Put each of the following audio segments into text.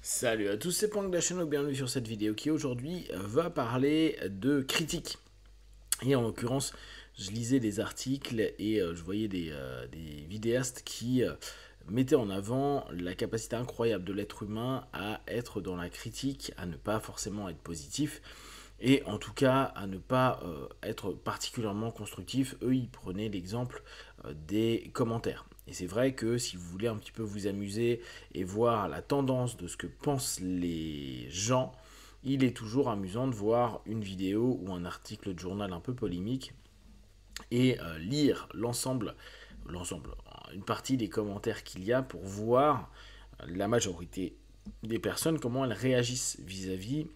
Salut à tous, c'est Pank de la chaîne, bienvenue sur cette vidéo qui aujourd'hui va parler de critique. Et en l'occurrence, je lisais des articles et je voyais des vidéastes qui mettaient en avant la capacité incroyable de l'être humain à être dans la critique, à ne pas forcément être positif, et en tout cas à ne pas être particulièrement constructif. Eux, ils prenaient l'exemple des commentaires. Et c'est vrai que si vous voulez un petit peu vous amuser et voir la tendance de ce que pensent les gens, il est toujours amusant de voir une vidéo ou un article de journal un peu polémique et lire une partie des commentaires qu'il y a pour voir la majorité des personnes, comment elles réagissent vis-à-vis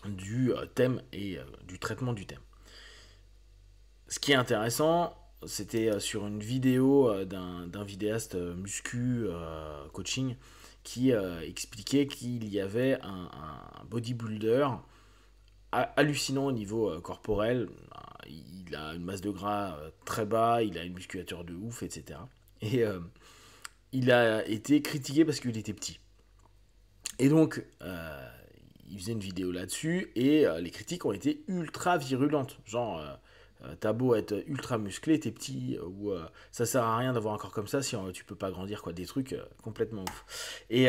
du thème et du traitement du thème. Ce qui est intéressant, c'était sur une vidéo d'un vidéaste muscu coaching qui expliquait qu'il y avait un bodybuilder hallucinant au niveau corporel. Il a une masse de gras très bas, il a une musculature de ouf, etc. Et il a été critiqué parce qu'il était petit. Et donc, il faisait une vidéo là-dessus et les critiques ont été ultra virulentes. Genre, t'as beau être ultra musclé, t'es petit, ou ça sert à rien d'avoir un corps comme ça si tu peux pas grandir, quoi. Des trucs complètement ouf. Et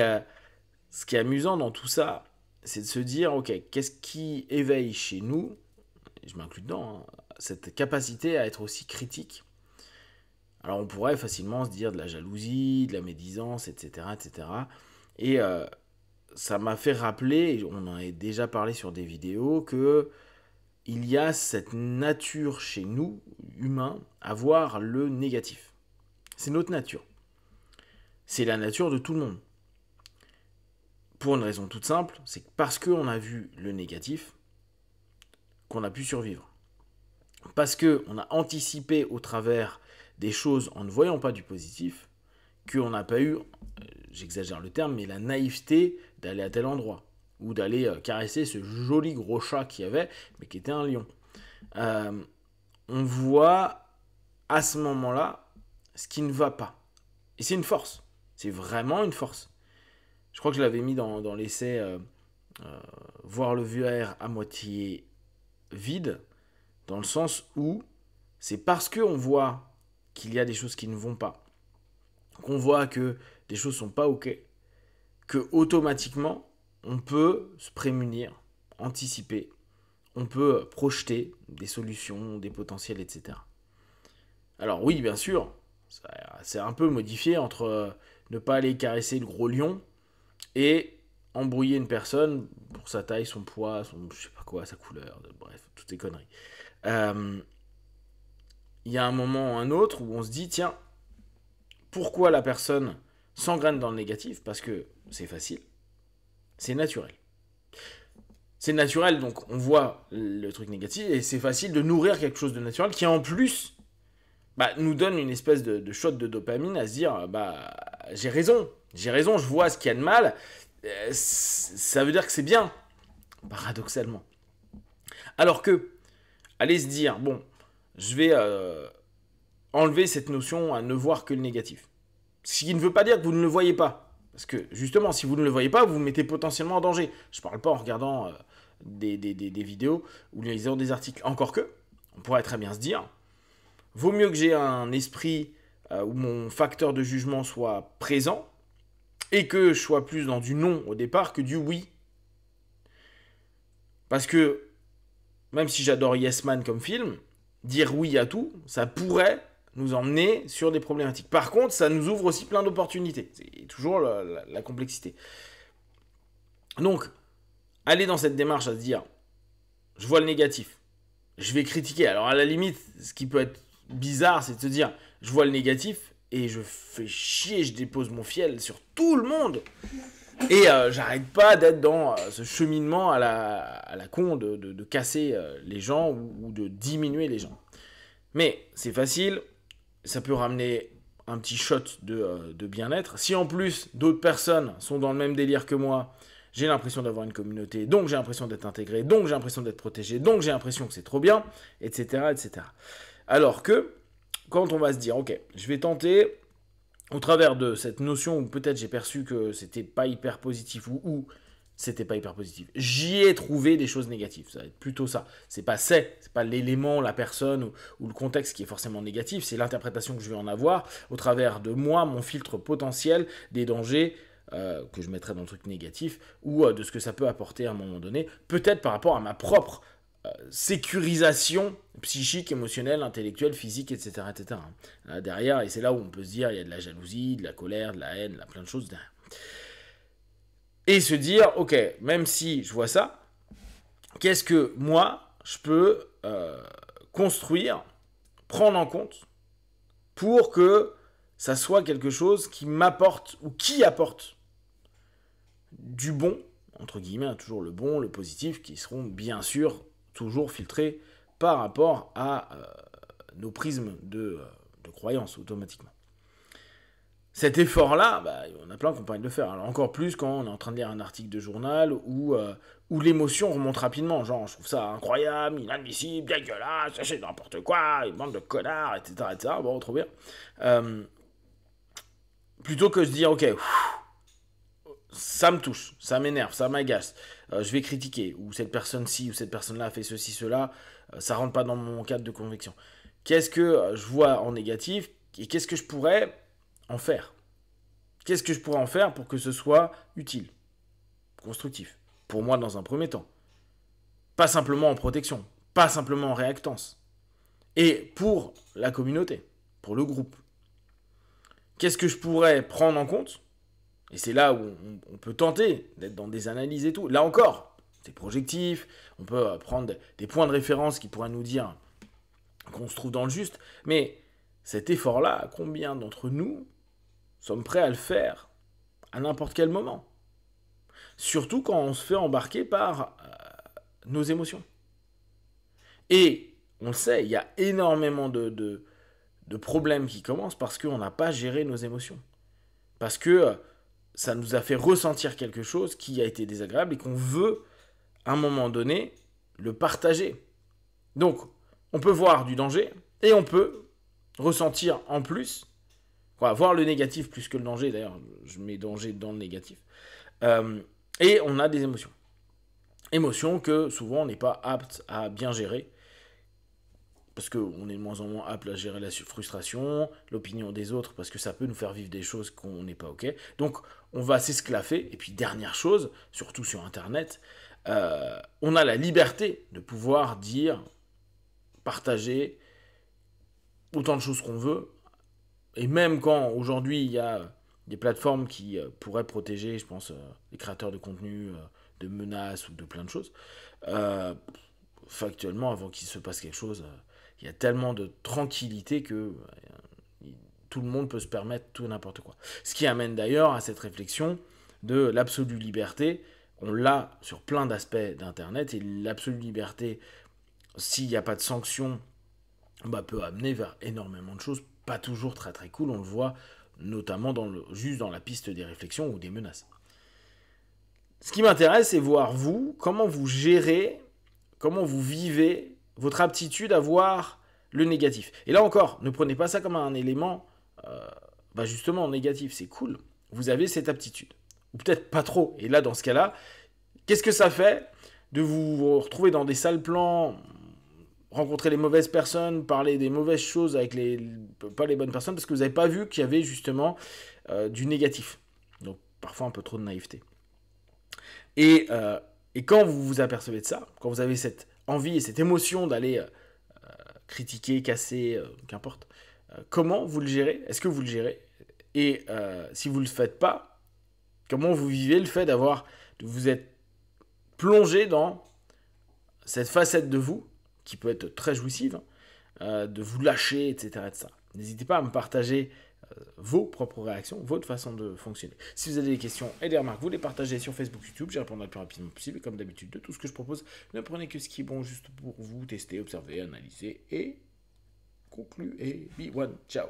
ce qui est amusant dans tout ça, c'est de se dire, ok, qu'est-ce qui éveille chez nous, et je m'inclus dedans, hein, cette capacité à être aussi critique. Alors on pourrait facilement se dire de la jalousie, de la médisance, etc. etc. Et ça m'a fait rappeler, on en a déjà parlé sur des vidéos, que il y a cette nature chez nous, humains, à voir le négatif. C'est notre nature. C'est la nature de tout le monde. Pour une raison toute simple, c'est que parce qu'on a vu le négatif, qu'on a pu survivre. Parce qu'on a anticipé au travers des choses en ne voyant pas du positif, qu'on n'a pas eu, j'exagère le terme, mais la naïveté d'aller à tel endroit, ou d'aller caresser ce joli gros chat qu'il y avait, mais qui était un lion. On voit à ce moment-là ce qui ne va pas. Et c'est une force. C'est vraiment une force. Je crois que je l'avais mis dans l'essai voir le verre à moitié vide, dans le sens où c'est parce qu'on voit qu'il y a des choses qui ne vont pas, qu'on voit que des choses sont pas ok, que automatiquement on peut se prémunir, anticiper, on peut projeter des solutions, des potentiels, etc. Alors oui, bien sûr, c'est un peu modifié entre ne pas aller caresser le gros lion et embrouiller une personne pour sa taille, son poids, son je sais pas quoi, sa couleur, bref, toutes ces conneries. Il y a un moment ou un autre où on se dit, tiens, pourquoi la personne s'engraine dans le négatif? Parce que c'est facile, c'est naturel. C'est naturel, donc on voit le truc négatif, et c'est facile de nourrir quelque chose de naturel qui en plus nous donne une espèce de shot de dopamine à se dire, j'ai raison, je vois ce qu'il y a de mal, ça veut dire que c'est bien, paradoxalement. Alors que, allez se dire, bon, je vais enlever cette notion à ne voir que le négatif. Ce qui ne veut pas dire que vous ne le voyez pas. Parce que, justement, si vous ne le voyez pas, vous vous mettez potentiellement en danger. Je ne parle pas en regardant des vidéos ou en lisant des articles. Encore que, on pourrait très bien se dire, vaut mieux que j'ai un esprit où mon facteur de jugement soit présent et que je sois plus dans du non au départ que du oui. Parce que, même si j'adore Yes Man comme film, dire oui à tout, ça pourrait nous emmener sur des problématiques. Par contre, ça nous ouvre aussi plein d'opportunités. C'est toujours la complexité. Donc, aller dans cette démarche à se dire, je vois le négatif, je vais critiquer. Alors à la limite, ce qui peut être bizarre, c'est de se dire, je vois le négatif et je fais chier, je dépose mon fiel sur tout le monde. Et j'arrête pas d'être dans ce cheminement à la con de casser les gens ou de diminuer les gens. Mais c'est facile, ça peut ramener un petit shot de bien-être. Si en plus d'autres personnes sont dans le même délire que moi, j'ai l'impression d'avoir une communauté, donc j'ai l'impression d'être intégré, donc j'ai l'impression d'être protégé, donc j'ai l'impression que c'est trop bien, etc., etc. Alors que, quand on va se dire, ok, je vais tenter au travers de cette notion où peut-être j'ai perçu que c'était pas hyper positif ou c'était pas hyper positif, j'y ai trouvé des choses négatives. Ça va être plutôt ça. C'est pas l'élément, la personne ou le contexte qui est forcément négatif, c'est l'interprétation que je vais en avoir au travers de moi, mon filtre potentiel des dangers que je mettrais dans le truc négatif ou de ce que ça peut apporter à un moment donné, peut-être par rapport à ma propre sécurisation psychique, émotionnelle, intellectuelle, physique, etc. etc. Là, derrière, et c'est là où on peut se dire, il y a de la jalousie, de la colère, de la haine, il y a plein de choses derrière. Et se dire, ok, même si je vois ça, qu'est-ce que moi, je peux construire, prendre en compte, pour que ça soit quelque chose qui m'apporte, ou qui apporte du bon, entre guillemets, toujours le bon, le positif, qui seront bien sûr toujours filtrés par rapport à nos prismes de croyance automatiquement. Cet effort-là, on a plein qui ont pas envie de le faire. Alors encore plus quand on est en train de lire un article de journal où l'émotion remonte rapidement. Genre, je trouve ça incroyable, inadmissible, dégueulasse, c'est n'importe quoi, une bande de connards, etc. etc. Bon, trop bien. Plutôt que de se dire, ok, ça me touche, ça m'énerve, ça m'agace, je vais critiquer, ou cette personne-ci, ou cette personne-là a fait ceci, cela, ça rentre pas dans mon cadre de conviction. Qu'est-ce que je vois en négatif, et qu'est-ce que je pourrais en faire? Qu'est-ce que je pourrais en faire pour que ce soit utile, constructif, pour moi dans un premier temps? Pas simplement en protection, pas simplement en réactance. Et pour la communauté, pour le groupe. Qu'est-ce que je pourrais prendre en compte? Et c'est là où on peut tenter d'être dans des analyses et tout. Là encore, c'est projectif, on peut prendre des points de référence qui pourraient nous dire qu'on se trouve dans le juste, mais cet effort-là, combien d'entre nous sommes prêts à le faire à n'importe quel moment? Surtout quand on se fait embarquer par nos émotions. Et on le sait, il y a énormément de problèmes qui commencent parce qu'on n'a pas géré nos émotions. Parce que ça nous a fait ressentir quelque chose qui a été désagréable et qu'on veut, à un moment donné, le partager. Donc, on peut voir du danger et on peut ressentir en plus, voir le négatif plus que le danger, d'ailleurs, je mets danger dans le négatif, et on a des émotions. Émotions que souvent on n'est pas apte à bien gérer, parce qu'on est de moins en moins apte à gérer la frustration, l'opinion des autres, parce que ça peut nous faire vivre des choses qu'on n'est pas ok. Donc on va s'esclaffer. Et puis dernière chose, surtout sur Internet, on a la liberté de pouvoir dire, partager autant de choses qu'on veut. Et même quand aujourd'hui il y a des plateformes qui pourraient protéger, je pense, les créateurs de contenu de menaces ou de plein de choses, factuellement, avant qu'il se passe quelque chose, il y a tellement de tranquillité que tout le monde peut se permettre tout et n'importe quoi. Ce qui amène d'ailleurs à cette réflexion de l'absolue liberté. On l'a sur plein d'aspects d'Internet, et l'absolue liberté, s'il n'y a pas de sanctions, peut amener vers énormément de choses, pas toujours très très cool, on le voit notamment juste dans la piste des réflexions ou des menaces. Ce qui m'intéresse, c'est voir vous, comment vous gérez, comment vous vivez votre aptitude à voir le négatif. Et là encore, ne prenez pas ça comme un élément justement négatif, c'est cool. Vous avez cette aptitude. Ou peut-être pas trop. Et là, dans ce cas-là, qu'est-ce que ça fait de vous retrouver dans des sales plans, rencontrer les mauvaises personnes, parler des mauvaises choses avec pas les bonnes personnes, parce que vous n'avez pas vu qu'il y avait justement du négatif. Donc parfois un peu trop de naïveté. Et quand vous vous apercevez de ça, quand vous avez cette envie et cette émotion d'aller critiquer, casser, qu'importe, comment vous le gérez? Est-ce que vous le gérez? Et si vous ne le faites pas, comment vous vivez le fait de vous être plongé dans cette facette de vous, qui peut être très jouissive, de vous lâcher, etc. etc. N'hésitez pas à me partager vos propres réactions, votre façon de fonctionner. Si vous avez des questions et des remarques, vous les partagez sur Facebook, YouTube, j'y répondrai le plus rapidement possible. Et comme d'habitude, de tout ce que je propose, ne prenez que ce qui est bon juste pour vous, tester, observer, analyser et conclure. Et be one, ciao.